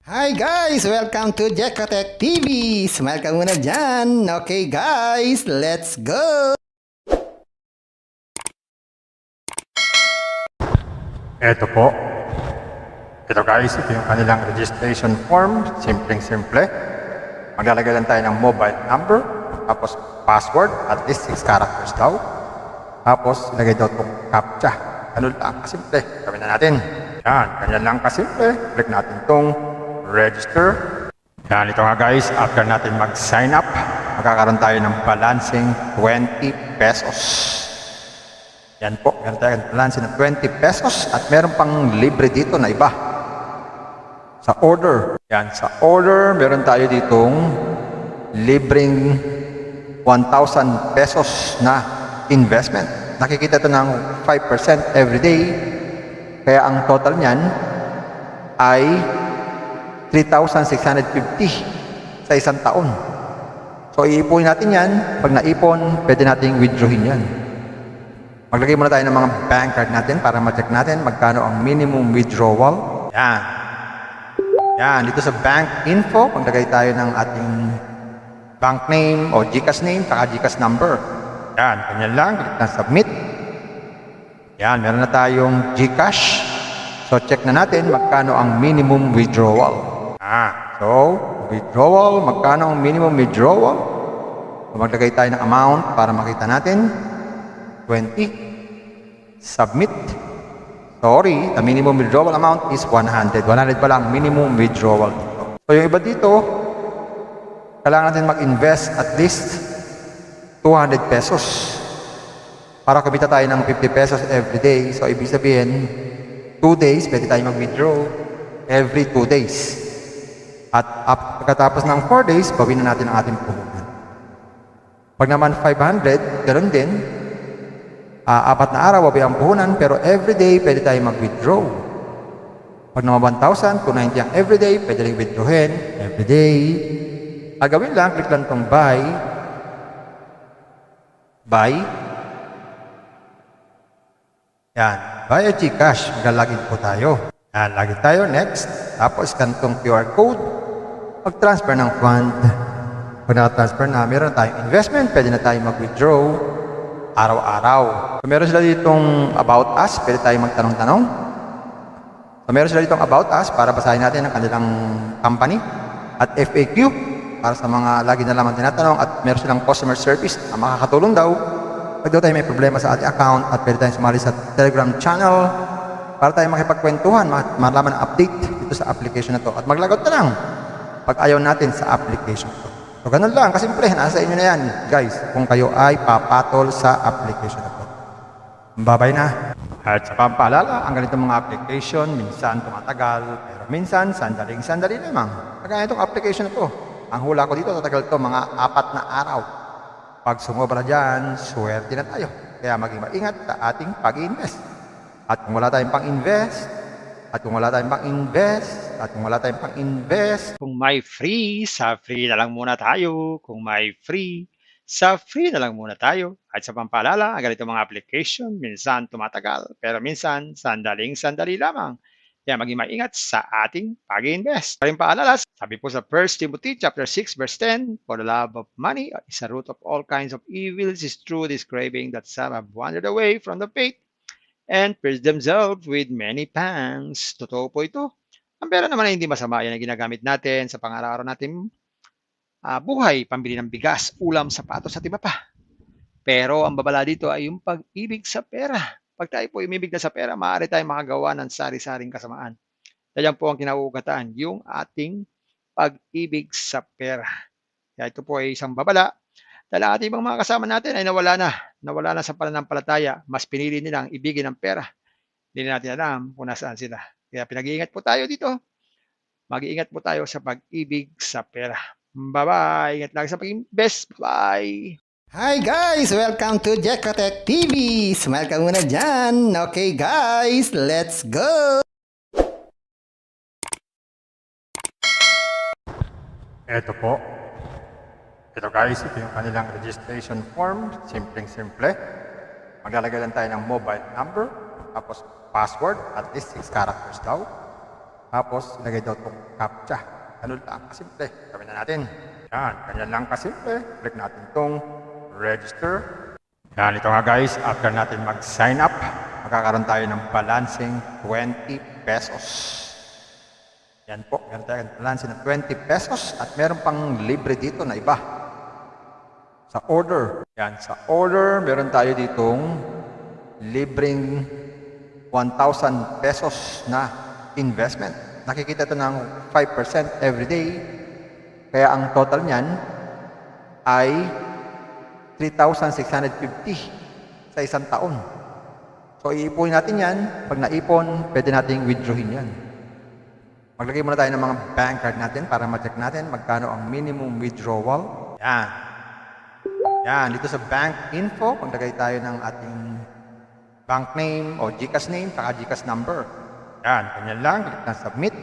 Hi guys! Welcome to Jekotech TV! Smile ka muna dyan! Okay guys, let's go! Ito po. Ito guys, ito yung kanilang registration form. Simpleng-simple. Maglalagay lang tayo ng mobile number, tapos password, at least 6 characters daw. Tapos, ilagay daw itong CAPTCHA. Ganun lang, kasimple. Gawin na natin. Yan, ganyan lang kasimple. Click natin itong register. Yan, ito nga guys, after natin mag-sign up, magkakaroon tayo ng balancing 20 pesos. Yan po, meron tayong balance ng 20 pesos at meron pang libre dito na iba. Sa order. Yan, sa order, meron tayo ditong libreng 1,000 pesos na investment. Nakikita ito ng 5% every day. Kaya ang total niyan ay 3,650 sa isang taon. So, iipunin natin yan. Pag naipon, pwede nating withdrawin yan. Maglagay muna tayo ng mga bank card natin para ma-check natin magkano ang minimum withdrawal. Yan. Yan. Dito sa bank info, maglagay tayo ng ating bank name o GCash name saka GCash number. Yan. Ganyan lang. Click na submit. Yan. Meron na tayong GCash. So, check na natin magkano ang minimum withdrawal. So, withdrawal. Magkano ang minimum withdrawal? So, maglagay tayo ng amount para makita natin. 20. Submit. Sorry, the minimum withdrawal amount is 100. 100 pa lang minimum withdrawal dito. So yung iba dito, kailangan natin mag-invest at least 200 pesos para kumita tayo ng 50 pesos every day. So ibig sabihin, 2 days, pwede tayo mag-withdraw every 2 days. At pagkatapos ng 4 days, bawin na natin ang ating puhunan. Pag naman 500, ganoon din. 4 na araw, wabi ang puhunan, pero everyday pwede tayo mag-withdraw. Pag naman 1,000, 290 ang everyday, pwede rin withdrawin everyday. Gawin lang, click lang itong buy. Buy. Yan, buy a GCash. Mag-login po tayo. Yan, login tayo, next. Tapos, scan itong QR code. Mag-transfer ng fund. Pag na-transfer na, meron tayong investment, pwede na tayo mag-withdraw araw-araw. So, meron sila ditong about us, pwede tayo magtanong-tanong. So, meron sila ditong about us para basahin natin ang kanilang company. At FAQ, para sa mga lagi na lamang tinatanong. At meron silang customer service na makakatulong daw. Pag daw tayo may problema sa ating account at pwede tayong sumali sa Telegram channel para tayo makipagkwentuhan, malaman ang update dito sa application na to. At maglagot na lang pag ayaw natin sa application to. So, ganun lang. Kasimple, nasa inyo na yan, guys. Kung kayo ay papatol sa application na po. Bye-bye na. At sa pampaalala, ang ganitong mga application, minsan tumatagal, pero minsan, sandaling-sandali lamang. Kagaya itong application na to. Ang hula ko dito, tatagal to mga 4 na araw. Pag sumobra dyan, swerte na tayo. Kaya maging maingat sa ating pag-invest. At kung wala tayong pang-invest, kung may free, sa free na lang muna tayo. Kung may free, sa free na lang muna tayo. At sa pampaalala, ang ganito mga application, minsan tumatagal, pero minsan sandaling-sandali lamang. Kaya maging maingat sa ating pag-invest. Paring paalala, sabi po sa 1 Timothy chapter 6 verse 10, for the love of money is the root of all kinds of evils, is true this craving that some have wandered away from the faith and pierced themselves with many pangs. Totoo po ito. Ang pera naman ay hindi masama. Yan ang ginagamit natin sa pang-araw-araw natin buhay, pambili ng bigas, ulam, sapatos at iba pa. Pero ang babala dito ay yung pag-ibig sa pera. Pag tayo po umibig na sa pera, maaari tayong makagawa ng sari-saring kasamaan. Yan po ang kinauugatan, yung ating pag-ibig sa pera. Kaya ito po ay isang babala. Dahil ang ating ibang mga kasama natin ay nawala na sa pananampalataya. Mas pinili nilang ibigin ang pera. Hindi natin alam kung nasaan sila. Kaya pinag-iingat po tayo dito. Mag-iingat po tayo sa pag-ibig sa pera. Bye-bye. Ingat lagi sa pag-invest. Bye. Hi guys! Welcome to Jekotech TV! Smile ka muna dyan! Okay guys, let's go! Ito po. Ito guys, ito yung kanilang registration form. Simpleng-simple. Maglalagay lang tayo ng mobile number, tapos password, at least 6 characters daw. Tapos, ilagay daw itong CAPTCHA. Ganun lang kasimple. Gawin na natin. Yan, ganyan lang kasimple. Click natin itong register. Yan, ito nga guys, after natin mag-sign up, magkakaroon tayo ng balancing 20 pesos. Yan po, meron tayo ng balancing ng 20 pesos at meron pang libre dito na iba. Sa order. Yan, sa order, meron tayo ditong libreng 1,000 pesos na investment. Nakikita ito ng 5% every day. Kaya ang total niyan ay 3,650 sa isang taon. So, iipunin natin yan. Pag naipon, pwede nating withdrawin yan. Maglagay muna tayo ng mga bank card natin para ma-check natin magkano ang minimum withdrawal. Yan. Yan. Dito sa bank info, maglagay tayo ng ating bank name o GCash name, saka GCash number. Yan. Ganyan lang. Click na submit.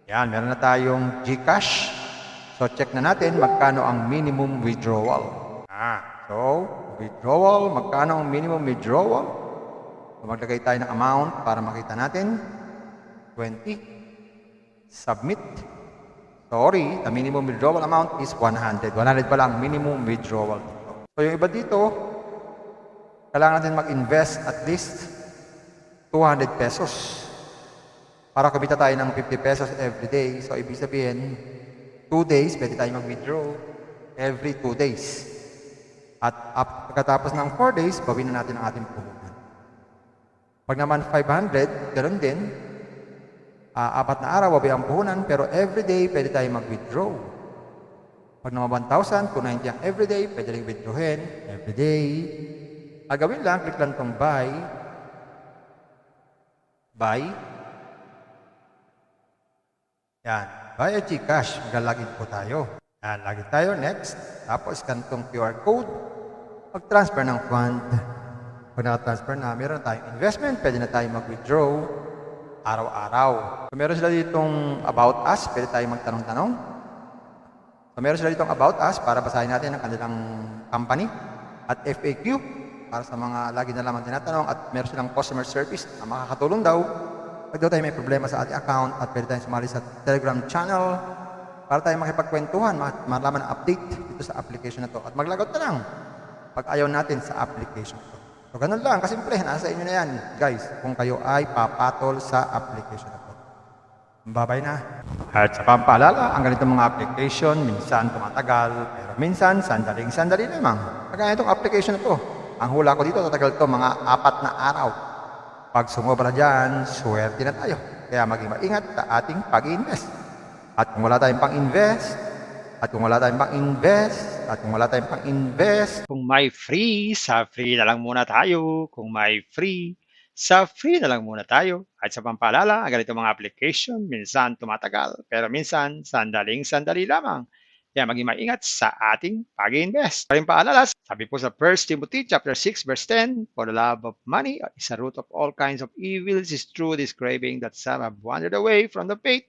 Yan. Meron na tayong GCash. So, check na natin magkano ang minimum withdrawal. So, withdrawal, magkano ang minimum withdrawal? So, maglagay tayo ng amount para makita natin. 20. Submit. Sorry, the minimum withdrawal amount is 100. 100 pa lang minimum withdrawal. So, yung iba dito, kailangan natin mag-invest at least 200 pesos. Para kumita tayo ng 50 pesos every day. So, ibig sabihin, 2 days, pwede tayo mag-withdraw every 2 days. At pagkatapos ng 4 days, bawin na natin ang ating puhunan. Pag naman 500, ganoon din. 4 na araw, bawi ang puhunan, pero everyday, pwede tayo mag-withdraw. Pag naman 1,000, 290 ang everyday, pwede rin withdrawin everyday. Gawin lang, click lang itong buy. Buy. Yan. Buy a GCash. Mag-login po tayo. Yan. Login tayo. Next. Tapos, scan itong QR code. Mag-transfer ng fund. Pag naka-transfer na, meron tayong investment. Pwede na tayo mag-withdraw araw-araw. So, meron sila ditong about us. Pwede tayo magtanong-tanong. So, meron sila ditong about us para basahin natin ang kanilang company. At FAQ para sa mga lagi na lamang tinatanong. At meron silang customer service na makakatulong daw. Pag daw tayo may problema sa ating account at pwede tayong sumali sa Telegram channel para tayo makipagkwentuhan, malaman ang update dito sa application na to. At mag-logout na lang pag ayaw natin sa application na to. So, ganun lang. Kasimple, nasa inyo na yan, guys, kung kayo ay papatol sa application na to. Bye-bye na. At sa pampaalala, ang ganitong mga application, minsan tumatagal, pero minsan, sandali lamang. Kagaya itong application na to. Ang hula ko dito, tatagal to mga 4 na araw. Pag sumobra dyan, swerte na tayo. Kaya maging maingat sa ating pag-invest. At kung wala tayong pang-invest, Kung may free, sa free na lang muna tayo. Kung may free, sa free na lang muna tayo. At sa pampaalala, ang ganitong mga application, minsan tumatagal, pero minsan, sandali lamang. Kaya maging maingat sa ating pag-invest. Paring paalala, sabi po sa 1 Timothy chapter 6 verse 10, for the love of money is a root of all kinds of evils, is true this craving that some have wandered away from the faith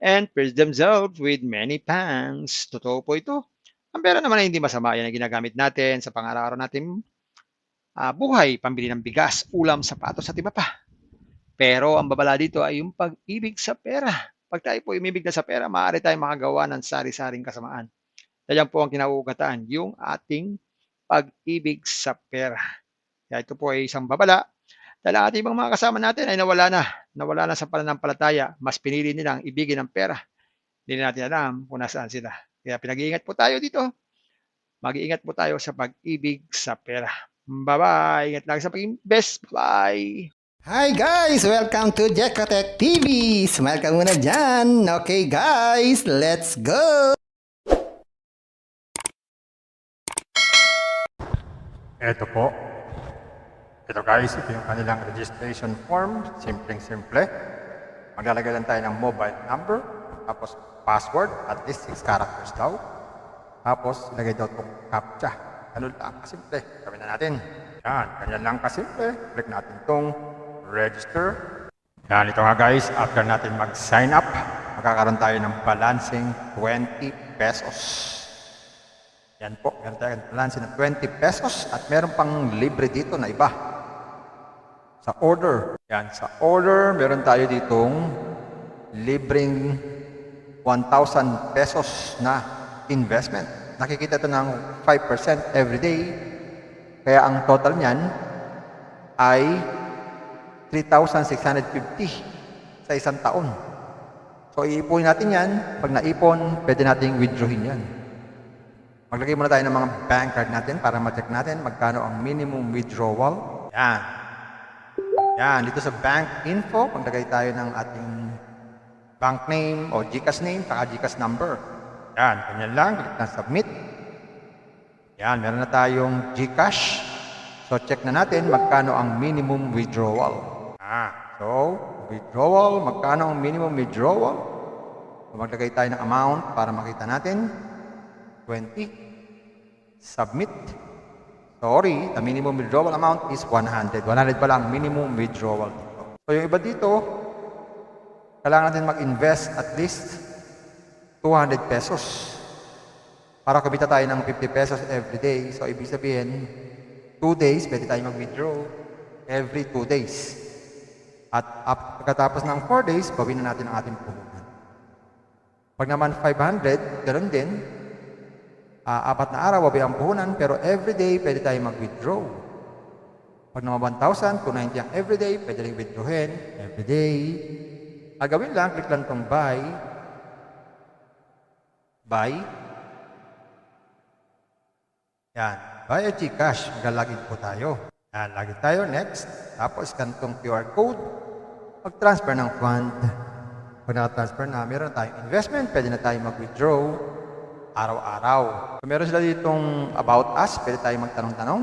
and pierced themselves with many pangs. Totoo po ito. Ang pera naman ay hindi masama. Yan ang ginagamit natin sa pang-araw-araw natin buhay, pambili ng bigas, ulam, sapatos at iba pa. Pero ang babala dito ay yung pag-ibig sa pera. Pag tayo po umibig na sa pera, maaari tayong makagawa ng sari-saring kasamaan. Yan po ang kinauugatan, yung ating pag-ibig sa pera. Kaya ito po ay isang babala. Dahil ang ating ibang mga kasama natin ay nawala na sa pananampalataya. Mas pinili nilang ibigin ang pera. Hindi na natin alam kung nasaan sila. Kaya pinag-iingat po tayo dito. Mag-iingat po tayo sa pag-ibig sa pera. Bye-bye. Ingat lang sa pag-invest. Bye. Hi guys! Welcome to Jekatech TV! Smile ka muna dyan! Okay guys, let's go! Ito po. Ito guys, ito yung kanilang registration form. Simpleng-simple. Maglalagay lang tayo ng mobile number. Tapos password, at least 6 characters daw. Tapos ilagay daw itong CAPTCHA. Ganun lang kasimple. Gawin na natin. Yan, ganyan lang kasimple. Click natin itong register. Yan, ito nga guys, after natin mag-sign up, magkakaroon tayo ng balancing 20 pesos. Yan po, meron tayo balancing ng 20 pesos at meron pang libre dito na iba. Sa order. Yan, sa order, meron tayo ditong libreng 1,000 pesos na investment. Nakikita ito ng 5% every day. Kaya ang total niyan ay 3,650 sa isang taon. So, iipunin natin yan. Pag naipon, pwede nating withdrawin yan. Maglagay muna tayo ng mga bank card natin para ma-check natin magkano ang minimum withdrawal. Yan. Yan, dito sa bank info, maglagay tayo ng ating bank name o GCash name, saka GCash number. Yan, ganyan lang. Click na submit. Yan, meron na tayong GCash. So, check na natin magkano ang minimum withdrawal. So, withdrawal, magkano ang minimum withdrawal? So, maglagay tayo ng amount para makita natin. 20. Submit. Sorry, the minimum withdrawal amount is 100. 100 pa lang minimum withdrawal dito. So, yung iba dito, kailangan natin mag-invest at least 200 pesos para kumita tayo ng 50 pesos every day. So, ibig sabihin, 2 days, pwede tayo mag-withdraw every 2 days. At pagkatapos ng 4 days, bawin na natin ang ating puhunan. Pag naman 500, ganoon din. 4 na araw, bawi ang puhunan, pero everyday, pwede tayo mag-withdraw. Pag naman 1,000, 290 ang everyday, pwede rin withdrawin everyday. Gawin lang, click lang itong buy. Buy. Yan. Buy at GCash. Maglalagin po tayo. Yan. Lagin tayo. Next. Tapos, scan itong QR code. Mag-transfer ng fund. Pag na-transfer na, meron tayong investment. Pwede na tayo mag-withdraw araw-araw. So, meron sila ditong about us. Pwede tayo magtanong-tanong.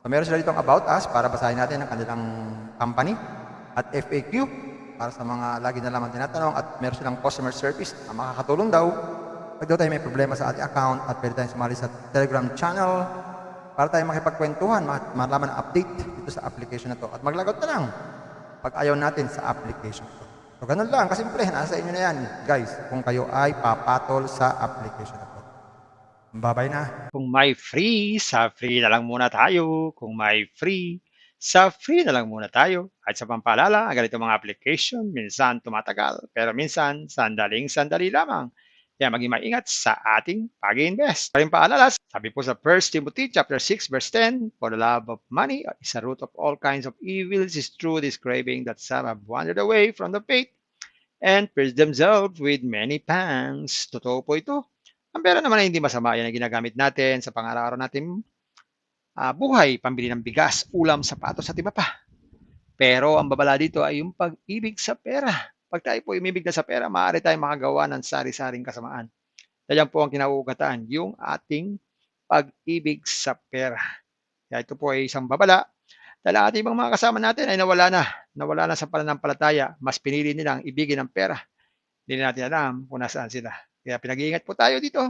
So, meron sila ditong about us para basahin natin ang kanilang company. At FAQ para sa mga lagi na lamang tinatanong. At meron silang customer service na makakatulong daw pag daw tayo may problema sa ating account at pwede tayong sumali sa Telegram channel para tayo makipagkwentuhan, malaman ang update dito sa application na to. At maglagot na lang pag ayaw natin sa application to. So, ganun lang. Kasimple, nasa inyo na yan, guys, kung kayo ay papatol sa application na to. Bye-bye na. Kung may free, sa free na lang muna tayo. Kung may free, sa free na lang muna tayo. At sa pampaalala, ang ganito mga application, minsan tumatagal, pero minsan sandaling-sandali lamang. Kaya maging maingat sa ating pag-invest. Paring paalala, sabi po sa 1 Timothy chapter 6 verse 10, for the love of money is a root of all kinds of evils, is true this craving that some have wandered away from the faith and pierced themselves with many pangs. Totoo po ito. Ang pera naman ay hindi masama. Yan ang ginagamit natin sa pang-araw-araw natin buhay, pambili ng bigas, ulam, sapatos at iba pa. Pero ang babala dito ay yung pag-ibig sa pera. Pag tayo po umibig na sa pera, maaari tayong makagawa ng sari-saring kasamaan. Yan po ang kinauugatan, yung ating pag-ibig sa pera. Kaya ito po ay isang babala. Dahil ang ating ibang mga kasama natin ay nawala na sa pananampalataya. Mas pinili nilang ibigin ang pera. Hindi natin alam kung nasaan sila. Kaya pinag-iingat po tayo dito.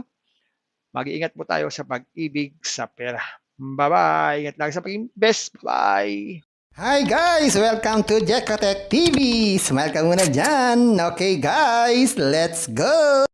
Mag-iingat po tayo sa pag-ibig sa pera. Bye-bye. Ingat lagi sa pag-invest. Bye. Hi guys! Welcome to Jekotech TV! Smile ka muna dyan! Okay guys, let's go!